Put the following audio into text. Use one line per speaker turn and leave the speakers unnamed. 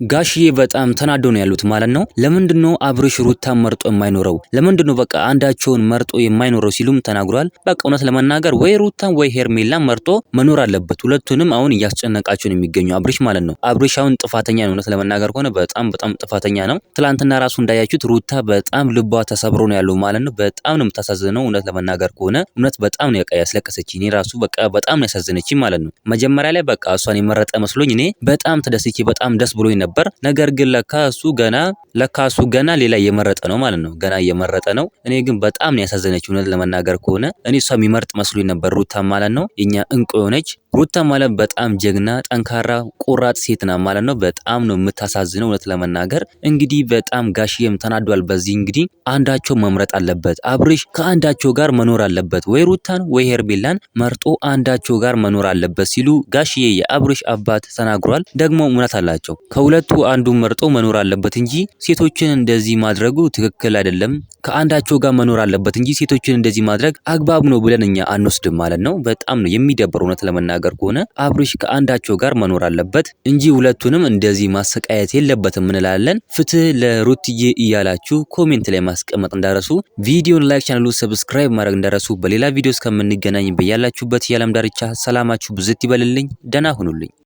ጋሽዬ በጣም ተናደው ነው ያሉት ማለት ነው። ለምንድነው አብርሽ ሩታን መርጦ የማይኖረው? ለምንድነው በቃ አንዳቸውን መርጦ የማይኖረው ሲሉም ተናግሯል። በቃ እውነት ለመናገር ወይ ሩታን ወይ ሄርሜላን መርጦ መኖር አለበት። ሁለቱንም አሁን እያስጨነቃቸው ነው የሚገኘው አብርሽ ማለት ነው። አብርሽ አሁን ጥፋተኛ ነው። እውነት ለመናገር ከሆነ በጣም ጥፋተኛ ነው። ትላንትና ራሱ እንዳያችሁት ሩታ በጣም ልቧ ተሰብሮ ነው ያለው ማለት ነው። በጣም ነው የምታሳዝነው። እውነት ለመናገር ከሆነ እውነት በጣም ነው ያስለቀሰችኝ። እኔ ራሱ በቃ በጣም ነው ያሳዝነችኝ ማለት ነው። መጀመሪያ ላይ በቃ እሷን የመረጠ መስሎኝ እኔ በጣም ተደስቼ በጣም ደስ ብሎኝ ነበር። ነገር ግን ለካ እሱ ገና ሌላ እየመረጠ ነው ማለት ነው። ገና እየመረጠ ነው። እኔ ግን በጣም ነው ያሳዘነችው። እውነት ለመናገር ከሆነ እኔ እሷ የሚመርጥ መስሎኝ ነበር ሩታ ማለት ነው። የኛ እንቁ የሆነች ሩታ ማለት በጣም ጀግና፣ ጠንካራ፣ ቁራጥ ሴት ናት ማለት ነው። በጣም ነው የምታሳዝነው እውነት ለመናገር እንግዲህ በጣም ጋሽዬም ተናዷል። በዚህ እንግዲህ አንዳቸው መምረጥ አለበት። አብርሽ ከአንዳቸው ጋር መኖር አለበት። ወይ ሩታን ወይ ሄርሜላን መርጦ አንዳቸው ጋር መኖር አለበት ሲሉ ጋሽዬ የአብርሽ አባት ተናግሯል። ደግሞ እውነት አላቸው። ከሁለቱ አንዱን መርጦ መኖር አለበት እንጂ ሴቶችን እንደዚህ ማድረጉ ትክክል አይደለም። ከአንዳቸው ጋር መኖር አለበት እንጂ ሴቶችን እንደዚህ ማድረግ አግባብ ነው ብለን እኛ አንወስድም ማለት ነው። በጣም ነው የሚደብረው እውነት ለመናገር ከሆነ አብርሽ ከአንዳቸው ጋር መኖር አለበት እንጂ ሁለቱንም እንደዚህ ማሰቃየት የለበትም እንላለን። ፍትህ ለሩትዬ እያላችሁ ኮሜንት ላይ ማስቀመጥ እንዳረሱ፣ ቪዲዮን ላይክ፣ ቻናሉን ሰብስክራይብ ማድረግ እንዳረሱ። በሌላ ቪዲዮ እስከምንገናኝ በያላችሁበት የዓለም ዳርቻ ሰላማችሁ ብዝት ይበልልኝ። ደህና ሁኑልኝ።